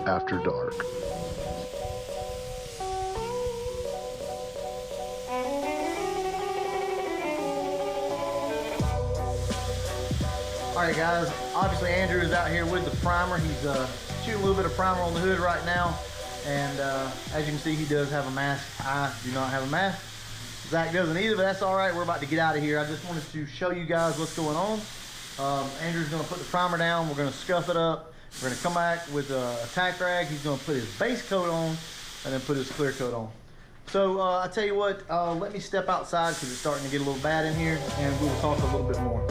after dark. Alright guys, obviously Andrew is out here with the primer. He's shooting a little bit of primer on the hood right now. And as you can see, he does have a mask. I do not have a mask. Zach doesn't either, but that's alright. We're about to get out of here. I just wanted to show you guys what's going on. Andrew's going to put the primer down. We're going to scuff it up. We're going to come back with a tack rag. He's going to put his base coat on and then put his clear coat on. So I tell you what, let me step outside because it's starting to get a little bad in here, and we will talk a little bit more.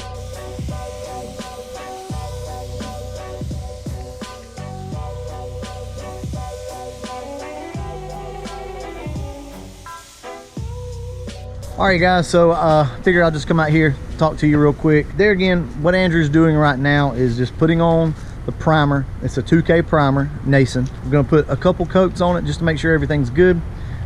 Alright guys, so figured I'll just come out here, talk to you real quick. There again, what Andrew's doing right now is just putting on the primer. It's a 2K primer, Nason. We're going to put a couple coats on it just to make sure everything's good.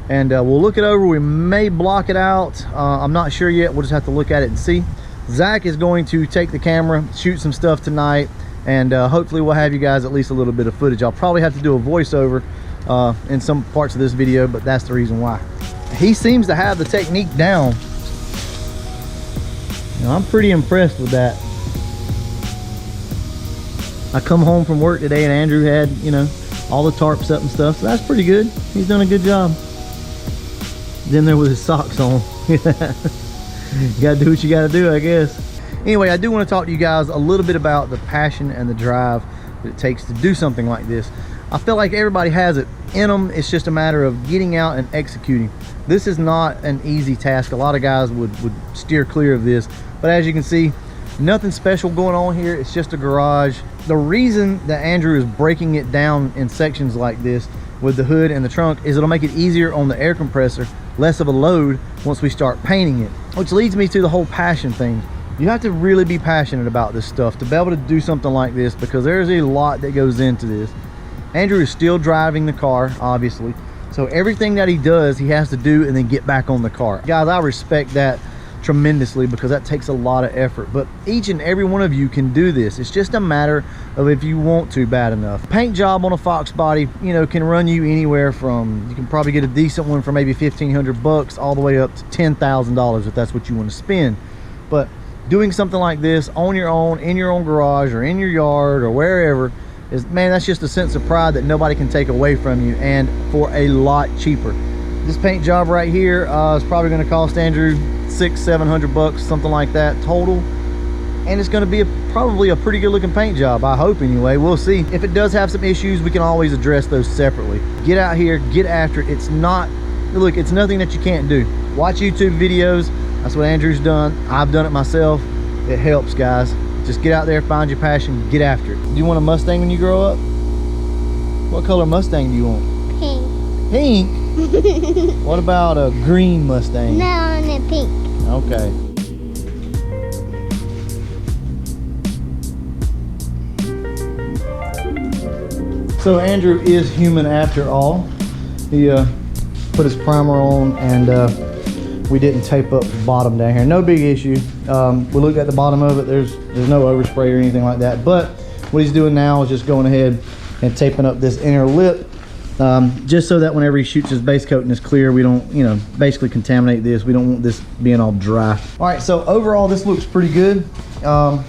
And we'll look it over. We may block it out. I'm not sure yet. We'll just have to look at it and see. Zach is going to take the camera, shoot some stuff tonight, and hopefully we'll have you guys at least a little bit of footage. I'll probably have to do a voiceover in some parts of this video, but that's the reason why. He seems to have the technique down. Now, I'm pretty impressed with that. I come home from work today and Andrew had, you know, all the tarps up and stuff, so that's pretty good. He's done a good job. He's in there with his socks on. You gotta do what you gotta do, I guess. Anyway, I do want to talk to you guys a little bit about the passion and the drive that it takes to do something like this. I feel like everybody has it in them. It's just a matter of getting out and executing. This is not an easy task. A lot of guys would steer clear of this, but as you can see, nothing special going on here. It's just a garage. The reason that Andrew is breaking it down in sections like this with the hood and the trunk is it'll make it easier on the air compressor, less of a load once we start painting it. Which leads me to the whole passion thing. You have to really be passionate about this stuff to be able to do something like this, because there's a lot that goes into this. Andrew is still driving the car, obviously, so everything that he does, he has to do and then get back on the car. Guys, I respect that tremendously because that takes a lot of effort, but each and every one of you can do this. It's just a matter of if you want to bad enough. Paint job on a Foxbody, you know, can run you anywhere from, you can probably get a decent one for maybe 1,500 bucks all the way up to $10,000 if that's what you want to spend. But doing something like this on your own, in your own garage or in your yard or wherever, is, man, that's just a sense of pride that nobody can take away from you, and for a lot cheaper. This paint job right here is probably going to cost Andrew $600-700 bucks, something like that total, and it's going to be probably a pretty good looking paint job, I hope anyway. We'll see. If it does have some issues, we can always address those separately. Get out here, get after it. It's not, look, it's nothing that you can't do. Watch YouTube videos. That's what Andrew's done. I've done it myself. It helps, guys. Just get out there, find your passion, get after it. Do you want a Mustang when you grow up? What color Mustang do you want? Pink. Pink? What about a green Mustang? No, I want a pink. Okay. So Andrew is human after all. He put his primer on and we didn't tape up the bottom down here. No big issue. We looked at the bottom of it. There's no overspray or anything like that. But what he's doing now is just going ahead and taping up this inner lip, just so that whenever he shoots his base coat and it's clear, we don't, you know, basically contaminate this. We don't want this being all dry. All right, so overall this looks pretty good. Yeah,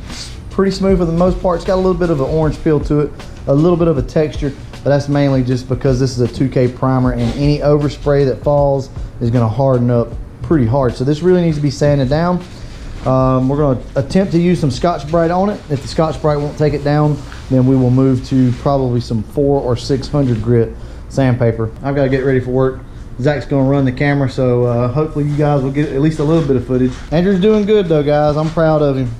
it's pretty smooth for the most part. It's got a little bit of an orange feel to it, a little bit of a texture, but that's mainly just because this is a 2K primer and any overspray that falls is going to harden up pretty hard. So this really needs to be sanded down. We're going to attempt to use some Scotch-Brite on it. If the Scotch-Brite won't take it down, then we will move to probably some 400 or 600 grit sandpaper. I've got to get ready for work. Zach's going to run the camera, so hopefully you guys will get at least a little bit of footage. Andrew's doing good though, guys. I'm proud of him.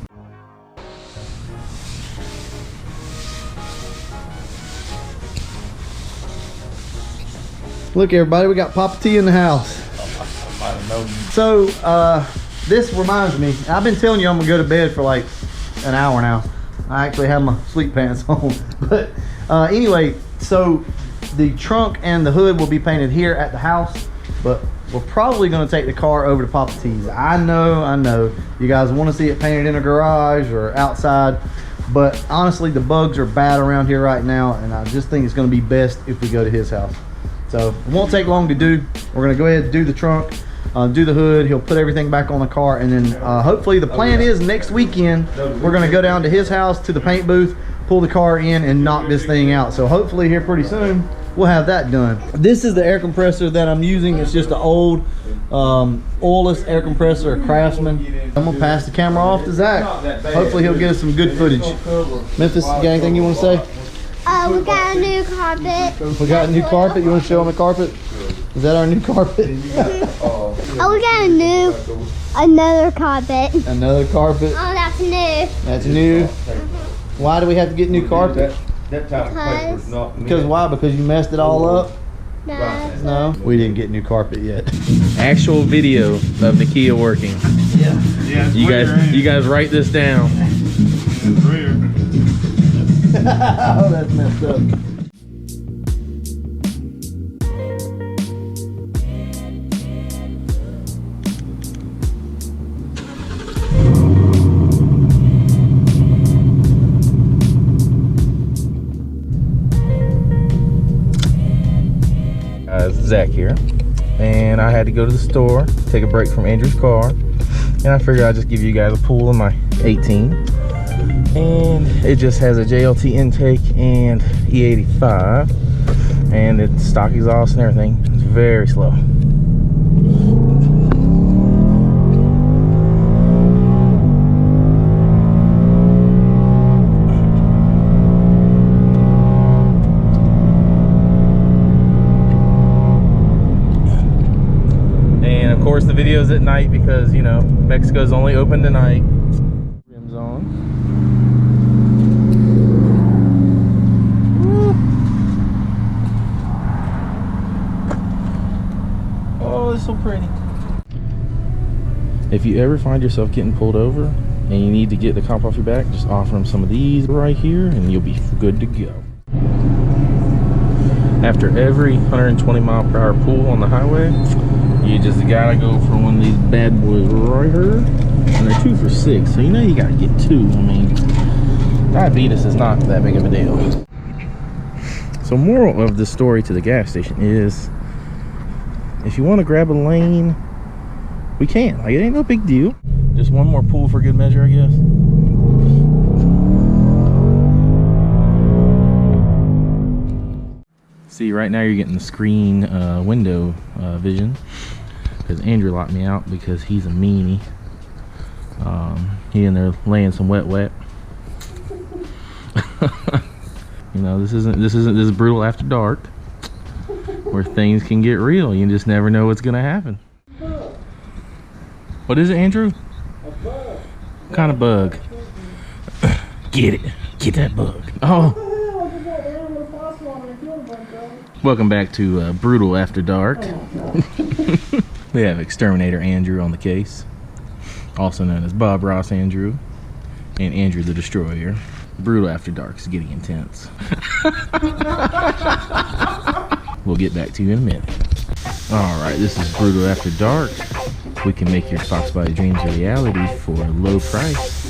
Look, everybody, we got Papa T in the house. So this reminds me, I've been telling you I'm gonna go to bed for like an hour now. I actually have my sleep pants on. But anyway, so the trunk and the hood will be painted here at the house, but we're probably gonna take the car over to Papa T's. I know you guys want to see it painted in a garage or outside. But honestly, the bugs are bad around here right now, and I just think it's going to be best if we go to his house. So it won't take long to do. We're going to go ahead and do the trunk, do the hood. He'll put everything back on the car, and then hopefully the plan is next weekend we're going to go down to his house, to the paint booth, pull the car in, and knock this thing out. So hopefully here pretty soon we'll have that done. This is the air compressor that I'm using. It's just an old oilless air compressor, a Craftsman. I'm gonna pass the camera off to Zach. Hopefully he'll get us some good footage. Memphis, you got anything you want to say? We got a new carpet. We got a new carpet. You want to show them the carpet? Is that our new carpet? Oh, we got another carpet. Another carpet. Oh, that's new. That's new. Why do we have to get new carpet? That type of paper is not. Because why? Because you messed it all up? No. No, we didn't get new carpet yet. Actual video of the Kia working. Yeah. You guys write this down. Oh, that's messed up. Zach here, and I had to go to the store, take a break from Andrew's car, and I figured I'd just give you guys a pull in my 18. And it just has a JLT intake and E85, and it's stock exhaust and everything. It's very slow. The videos at night because, you know, Mexico's only open tonight. Rims on. Oh, it's so pretty. If you ever find yourself getting pulled over and you need to get the cop off your back, just offer them some of these right here and you'll be good to go. After every 120-mile-per-hour pull on the highway, you just gotta go for one of these bad boys right here. And they're 2 for $6, so you know you gotta get 2. I mean, diabetes is not that big of a deal. So moral of the story to the gas station is, if you want to grab a lane, we can. Like, it ain't no big deal. Just one more pull for good measure, I guess. See, right now you're getting the screen window vision, because Andrew locked me out because he's a meanie. He in there laying some wet. You know, this is brutal after dark, where things can get real. You just never know what's gonna happen. What is it, Andrew? A bug. What kind of bug? Get it. Get that bug. Oh. Welcome back to Brutal After Dark. We have Exterminator Andrew on the case, also known as Bob Ross Andrew, and Andrew the Destroyer. Brutal After Dark is getting intense. We'll get back to you in a minute. Alright, this is Brutal After Dark. We can make your Foxbody dreams a reality for a low price.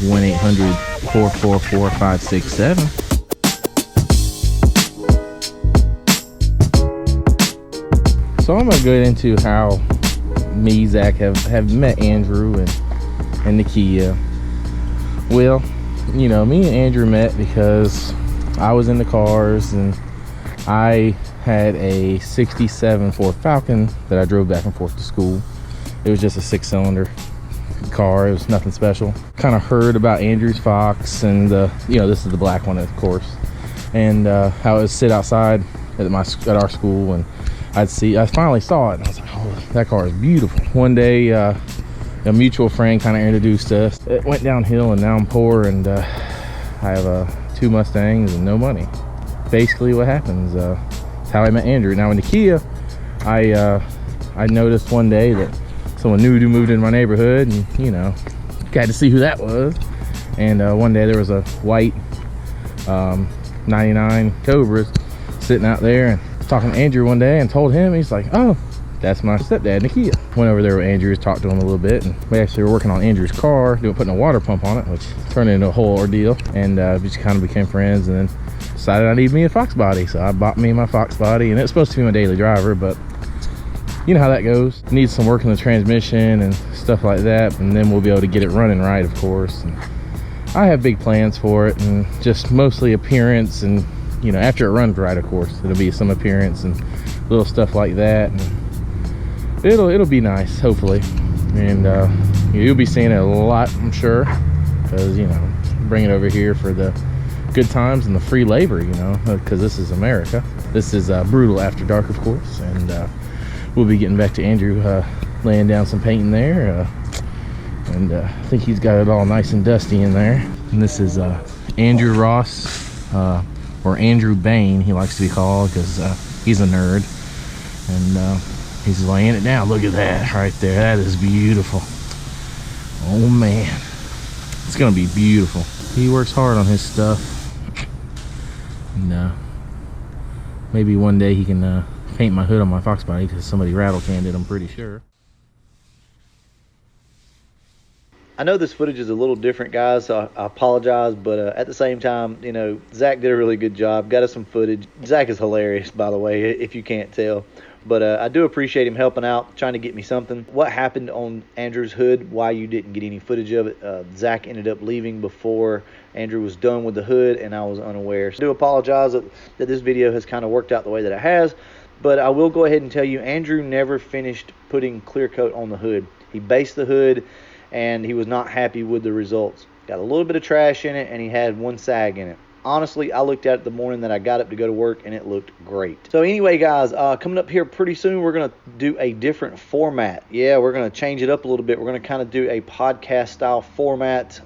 1-800-444-567. So I'm gonna go into how me, Zach, have met Andrew and the Kia. Well, you know, me and Andrew met because I was into cars and I had a 67 Ford Falcon that I drove back and forth to school. It was just a 6-cylinder car. It was nothing special. Kind of heard about Andrew's Fox, and you know, this is the black one, of course, and how it would sit outside at our school, and I finally saw it, and I was like, oh, that car is beautiful. One day, a mutual friend kind of introduced us. It went downhill, and now I'm poor, and I have 2 Mustangs and no money. Basically what happens. That's how I met Andrew. Now in the Kia, I noticed one day that someone new moved into my neighborhood, and you know, got to see who that was. And one day there was a white 99 Cobras sitting out there, and talking to Andrew one day and told him, he's like, oh, that's my stepdad, Nakia. Went over there with Andrew, talked to him a little bit, and we actually were working on Andrew's car, putting a water pump on it, which turned into a whole ordeal. And we just kind of became friends, and then decided I needed me a Foxbody, so I bought me my Foxbody, and it's supposed to be my daily driver, but you know how that goes. Needs some work in the transmission and stuff like that, and then we'll be able to get it running right, of course. And I have big plans for it, and just mostly appearance, and you know, after it runs right, of course, it'll be some appearance and little stuff like that, and it'll be nice, hopefully. And you'll be seeing it a lot, I'm sure, because you know, bring it over here for the good times and the free labor, you know, because this is America. This is brutal after dark, of course. And we'll be getting back to Andrew laying down some painting there, and I think he's got it all nice and dusty in there. And this is Andrew Ross, or Andrew Bain, he likes to be called, because he's a nerd. And he's laying it down. Look at that right there. That is beautiful. Oh man, it's gonna be beautiful. He works hard on his stuff. And maybe one day he can paint my hood on my Foxbody, because somebody rattle canned it, I'm pretty sure. I know this footage is a little different, guys, so I apologize, but at the same time, you know, Zach did a really good job, got us some footage. Zach is hilarious, by the way, if you can't tell. But I do appreciate him helping out, trying to get me something. What happened on Andrew's hood, why you didn't get any footage of it, Zach ended up leaving before Andrew was done with the hood, and I was unaware. So I do apologize that this video has kind of worked out the way that it has, but I will go ahead and tell you, Andrew never finished putting clear coat on the hood. He based the hood, and he was not happy with the results. Got a little bit of trash in it, and he had one sag in it. Honestly, I looked at it the morning that I got up to go to work, and it looked great. So anyway, guys, coming up here pretty soon, we're going to do a different format. Yeah, we're going to change it up a little bit. We're going to kind of do a podcast-style format.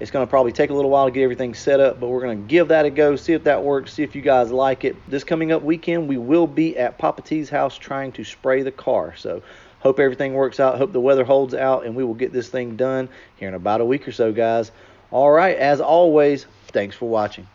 It's going to probably take a little while to get everything set up, but we're going to give that a go, see if that works, see if you guys like it. This coming up weekend, we will be at Papa T's house trying to spray the car. So hope everything works out. Hope the weather holds out, and we will get this thing done here in about a week or so, guys. All right, as always, thanks for watching.